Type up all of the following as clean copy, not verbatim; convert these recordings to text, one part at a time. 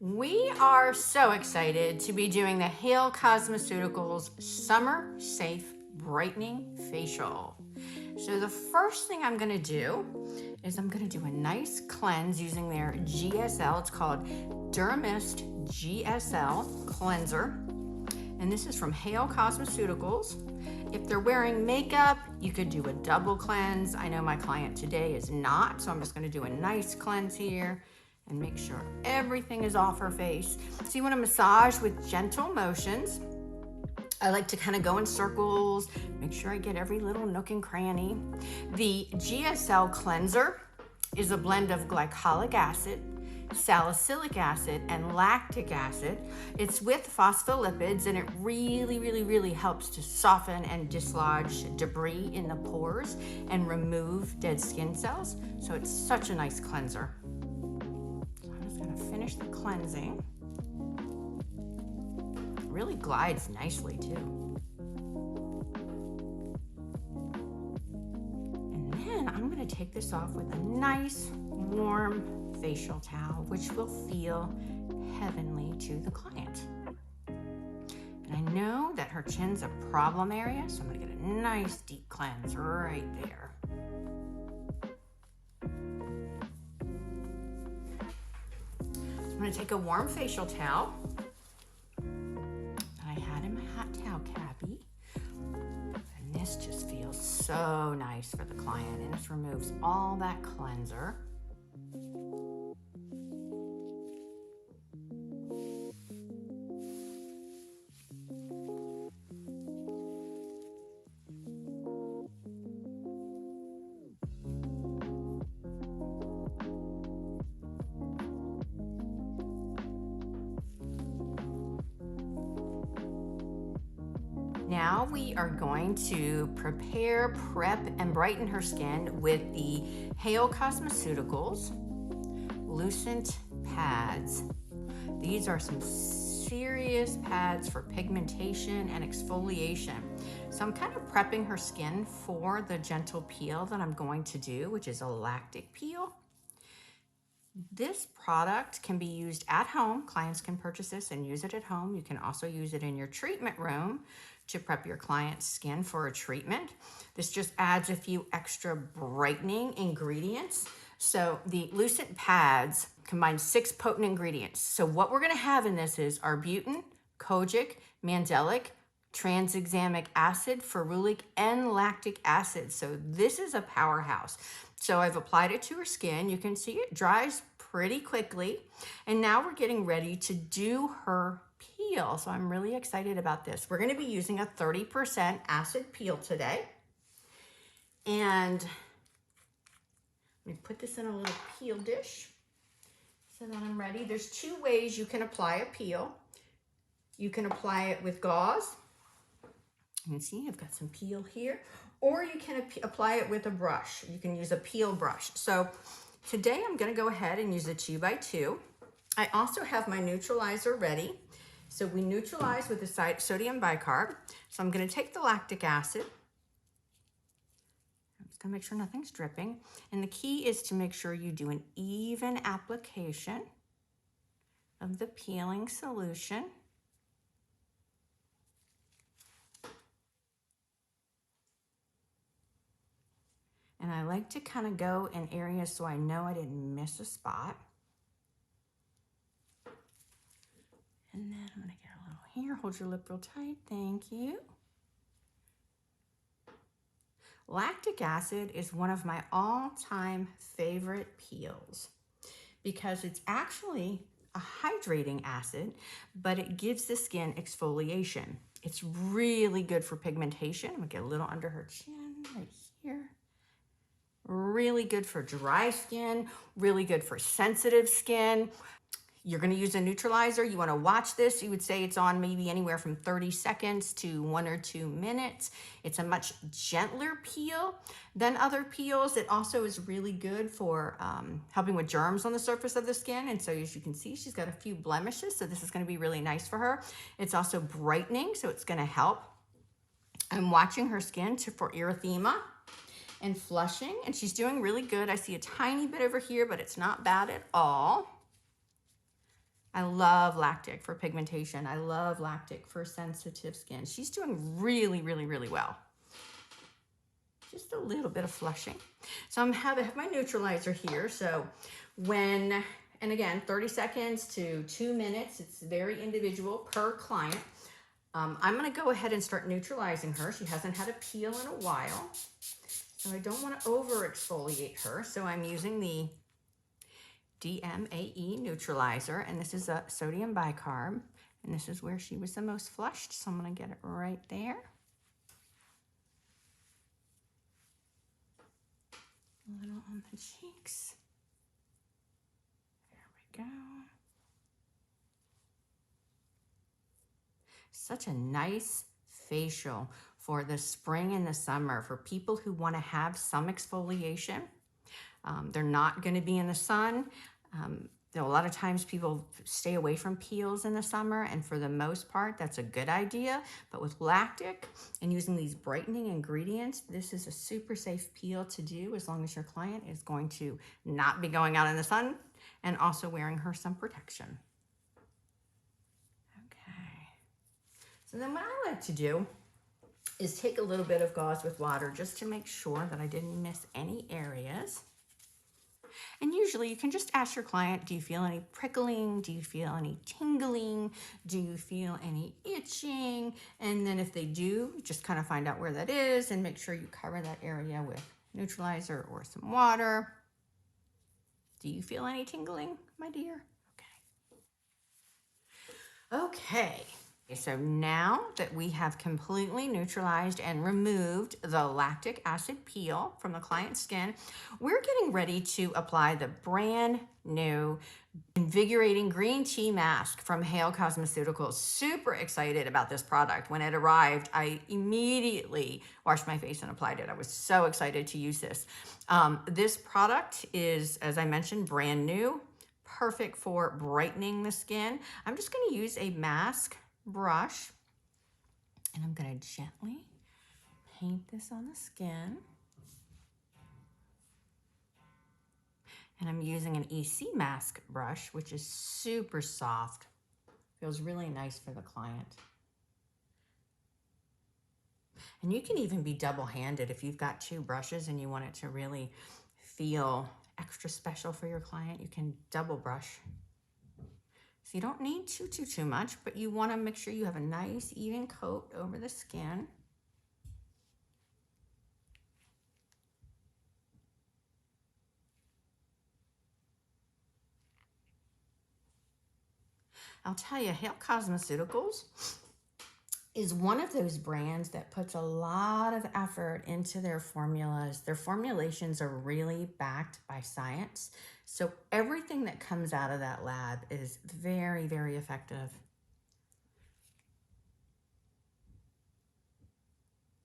We are so excited to be doing the Hale Cosmeceuticals Summer Safe Brightening Facial. So the first thing I'm gonna do is I'm gonna do a nice cleanse using their GSL. It's called Dermist GSL Cleanser. And this is from Hale Cosmeceuticals. If they're wearing makeup, you could do a double cleanse. I know my client today is not, so I'm just gonna do a nice cleanse here and make sure everything is off her face. So you want to massage with gentle motions. I like to kind of go in circles, make sure I get every little nook and cranny. The GSL cleanser is a blend of glycolic acid, salicylic acid, and lactic acid. It's with phospholipids, and it really helps to soften and dislodge debris in the pores and remove dead skin cells. So it's such a nice cleanser. Finish the cleansing. It really glides nicely too. And then I'm going to take this off with a nice warm facial towel, which will feel heavenly to the client. And I know that her chin's a problem area, so I'm going to get a nice deep cleanse right there. I'm going to take a warm facial towel that I had in my hot towel cabbie, and this just feels so nice for the client, and this removes all that cleanser. Now we are going to prepare, prep, and brighten her skin with the Hale Cosmeceuticals Lucent Pads. These are some serious pads for pigmentation and exfoliation. So I'm kind of prepping her skin for the gentle peel that I'm going to do, which is a lactic peel. This product can be used at home. Clients can purchase this and use it at home. You can also use it in your treatment room to prep your client's skin for a treatment. This just adds a few extra brightening ingredients. So the Lucent Pads combine 6 potent ingredients. So what we're gonna have in this is Arbutin, Kojic, Mandelic, Tranexamic acid, Ferulic, and lactic acid. So this is a powerhouse. So I've applied it to her skin. You can see it dries pretty quickly. And now we're getting ready to do her peel. So I'm really excited about this. We're going to be using a 30% acid peel today. And let me put this in a little peel dish so that I'm ready. There's 2 ways you can apply a peel. You can apply it with gauze. You can see I've got some peel here. Or you can apply it with a brush. You can use a peel brush. So today I'm going to go ahead and use a 2x2. I also have my neutralizer ready. So we neutralize with the sodium bicarb. So I'm going to take the lactic acid. I'm just going to make sure nothing's dripping. And the key is to make sure you do an even application of the peeling solution. And I like to kind of go in areas so I know I didn't miss a spot. And then I'm going to get a little here. Hold your lip real tight. Thank you. Lactic acid is one of my all-time favorite peels because it's actually a hydrating acid, but it gives the skin exfoliation. It's really good for pigmentation. I'm going to get a little under her chin right here. Really good for dry skin, really good for sensitive skin. You're going to use a neutralizer. You want to watch this. You would say it's on maybe anywhere from 30 seconds to 1 or 2 minutes. It's a much gentler peel than other peels. It also is really good for helping with germs on the surface of the skin. And so as you can see, she's got a few blemishes. So this is going to be really nice for her. It's also brightening, so it's going to help. I'm watching her skin for erythema and flushing, and she's doing really good. I see a tiny bit over here, but it's not bad at all. I love Lactic for pigmentation. I love Lactic for sensitive skin. She's doing really, really, really well. Just a little bit of flushing. So I have my neutralizer here. So when, and again, 30 seconds to 2 minutes, it's very individual per client. I'm gonna go ahead and start neutralizing her. She hasn't had a peel in a while. So I don't wanna over exfoliate her. So I'm using the DMAE neutralizer, and this is a sodium bicarb, and this is where she was the most flushed, so I'm gonna get it right there. A little on the cheeks. There we go. Such a nice facial for the spring and the summer for people who want to have some exfoliation. They're not going to be in the sun. A lot of times people stay away from peels in the summer, and for the most part, that's a good idea. But with Lactic and using these brightening ingredients, this is a super safe peel to do as long as your client is going to not be going out in the sun and also wearing her sun protection. Okay. So then what I like to do is take a little bit of gauze with water just to make sure that I didn't miss any areas. And usually you can just ask your client, do you feel any prickling? Do you feel any tingling? Do you feel any itching? And then if they do, just kind of find out where that is and make sure you cover that area with neutralizer or some water. Do you feel any tingling, my dear? Okay. Okay. So now that we have completely neutralized and removed the lactic acid peel from the client's skin, we're getting ready to apply the brand new invigorating green tea mask from Hale Cosmeceuticals. Super excited about this product. When it arrived, I immediately washed my face and applied it. I was so excited to use this. This product is, as I mentioned, brand new, perfect for brightening the skin. I'm just going to use a mask brush, and I'm going to gently paint this on the skin. And I'm using an EC mask brush, which is super soft. Feels really nice for the client. And you can even be double-handed if you've got two brushes and you want it to really feel extra special for your client. You can double brush. So you don't need too much, but you want to make sure you have a nice even coat over the skin. I'll tell you, Hale Cosmeceuticals is one of those brands that puts a lot of effort into their formulas. Their formulations are really backed by science. So everything that comes out of that lab is very, very effective.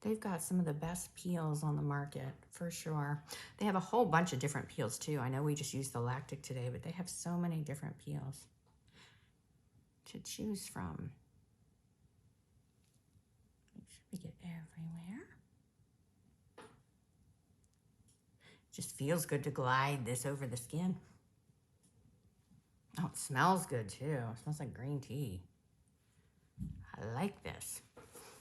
They've got some of the best peels on the market, for sure. They have a whole bunch of different peels too. I know we just used the Lactic today, but they have so many different peels to choose from. Make sure we get everywhere. Just feels good to glide this over the skin. Oh, it smells good too. It smells like green tea. I like this.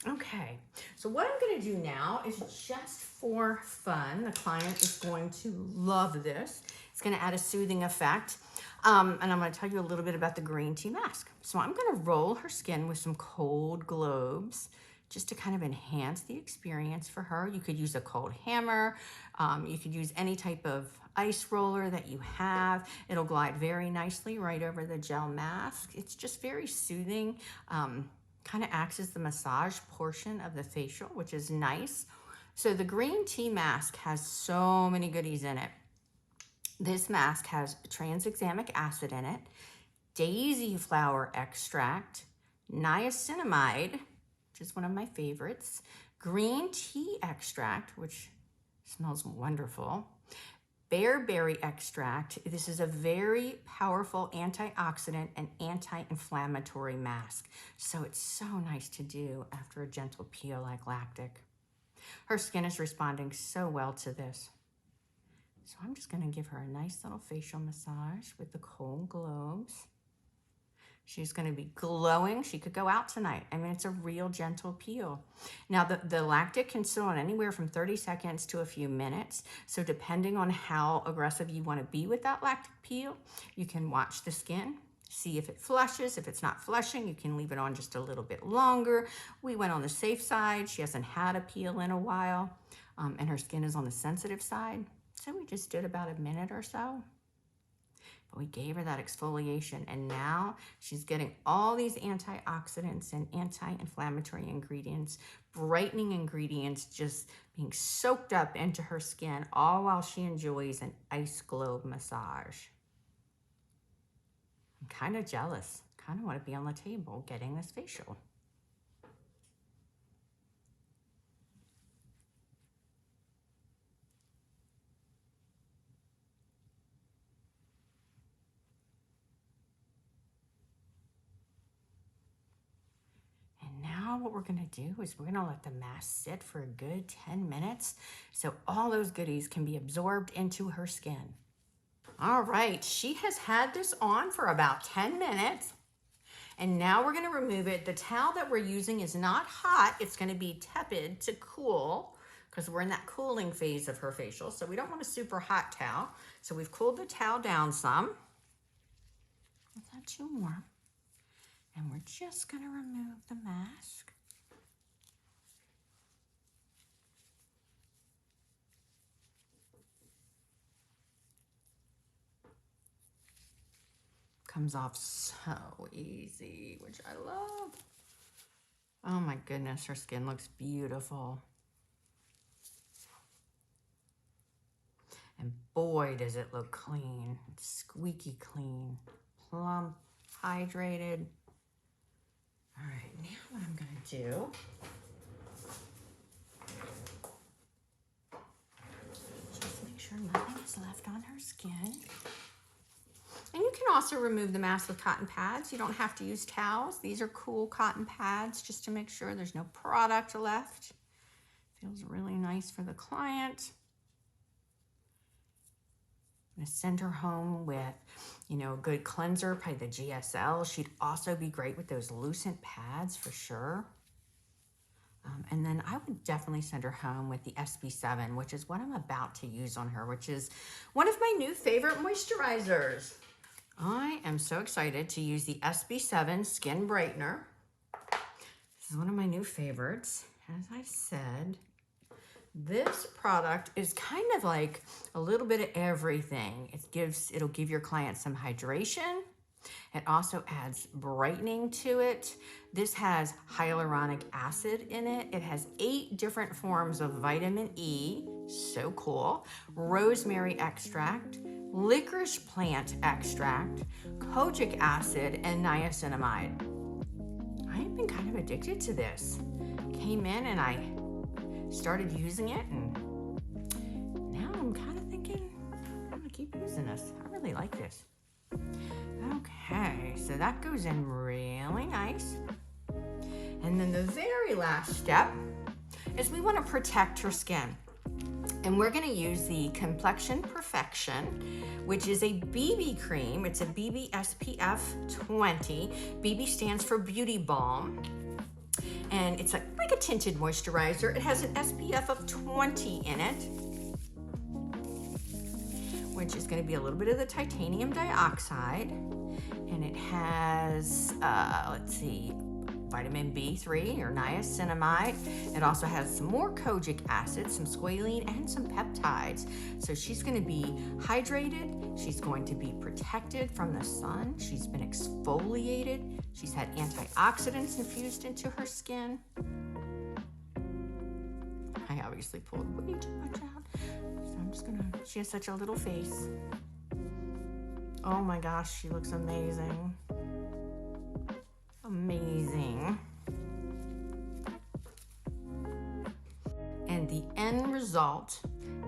Okay, so what I'm going to do now is just for fun. The client is going to love this. It's going to add a soothing effect. And I'm going to tell you a little bit about the green tea mask. So I'm going to roll her skin with some cold globes just to kind of enhance the experience for her. You could use a cold hammer. You could use any type of ice roller that you have. It'll glide very nicely right over the gel mask. It's just very soothing. Kind of acts as the massage portion of the facial, which is nice. So the green tea mask has so many goodies in it. This mask has tranexamic acid in it, daisy flower extract, niacinamide, which is one of my favorites, green tea extract, which smells wonderful, bearberry extract. This is a very powerful antioxidant and anti-inflammatory mask. So it's so nice to do after a gentle peel like Lactic. Her skin is responding so well to this. So I'm just going to give her a nice little facial massage with the cold globes. She's going to be glowing. She could go out tonight. I mean, it's a real gentle peel. Now, the lactic can sit on anywhere from 30 seconds to a few minutes. So depending on how aggressive you want to be with that lactic peel, you can watch the skin, see if it flushes. If it's not flushing, you can leave it on just a little bit longer. We went on the safe side. She hasn't had a peel in a while, and her skin is on the sensitive side. So we just did about a minute or so. We gave her that exfoliation, and now she's getting all these antioxidants and anti-inflammatory ingredients, brightening ingredients just being soaked up into her skin, all while she enjoys an ice globe massage. I'm kind of jealous. Kind of want to be on the table getting this facial. Now what we're gonna do is we're gonna let the mask sit for a good 10 minutes so all those goodies can be absorbed into her skin. All right, she has had this on for about 10 minutes, and now we're gonna remove it. The towel that we're using is not hot. It's gonna be tepid to cool because we're in that cooling phase of her facial, so we don't want a super hot towel. So we've cooled the towel down some. It's not too warm. And we're just gonna remove the mask. Comes off so easy, which I love. Oh my goodness, her skin looks beautiful. And boy, does it look clean. It's squeaky clean, plump, hydrated. All right, now what I'm gonna do, just make sure nothing is left on her skin. And you can also remove the mask with cotton pads. You don't have to use towels. These are cool cotton pads just to make sure there's no product left. Feels really nice for the client. I'm gonna send her home with, you know, a good cleanser, probably the GSL. She'd also be great with those Lucent Pads for sure. And then I would definitely send her home with the SB7, which is what I'm about to use on her, which is one of my new favorite moisturizers. I am so excited to use the SB7 Skin Brightener. This is one of my new favorites. As I said, this product is kind of like a little bit of everything. It'll give your client some hydration. It also adds brightening to it. This has hyaluronic acid in it. It has 8 different forms of vitamin E, so cool. Rosemary extract, licorice plant extract, kojic acid, and niacinamide. I've been kind of addicted to this. Came in and I started using it, and now I'm kind of thinking I'm gonna keep using this. I really like this. Okay, so that goes in really nice. And then the very last step is we want to protect her skin. And we're going to use the Complexion Perfection, which is a BB cream. It's a BB SPF 20. BB stands for Beauty Balm. And it's like a tinted moisturizer. It has an SPF of 20 in it, which is going to be a little bit of the titanium dioxide. And it has, let's see, vitamin B3 or niacinamide. It also has some more kojic acid, some squalene, and some peptides. So she's going to be hydrated. She's going to be protected from the sun. She's been exfoliated. She's had antioxidants infused into her skin. I obviously pulled way too much out. So I'm just gonna, she has such a little face. Oh my gosh, she looks amazing. Amazing. And the end result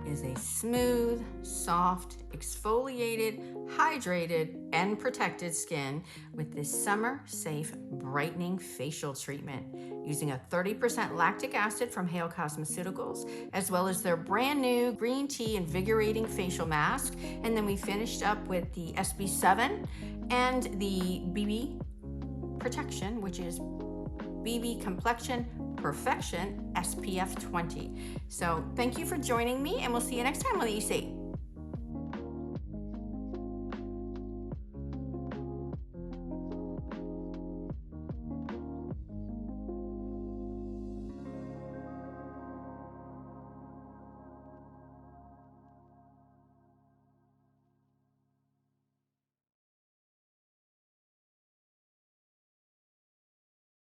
is a smooth, soft, exfoliated, hydrated, and protected skin with this summer-safe brightening facial treatment using a 30% lactic acid from Hale Cosmeceuticals, as well as their brand new green tea invigorating facial mask. And then we finished up with the SB7 and the BB protection, which is BB Complexion Perfection SPF 20. So thank you for joining me, and we'll see you next time on the EC.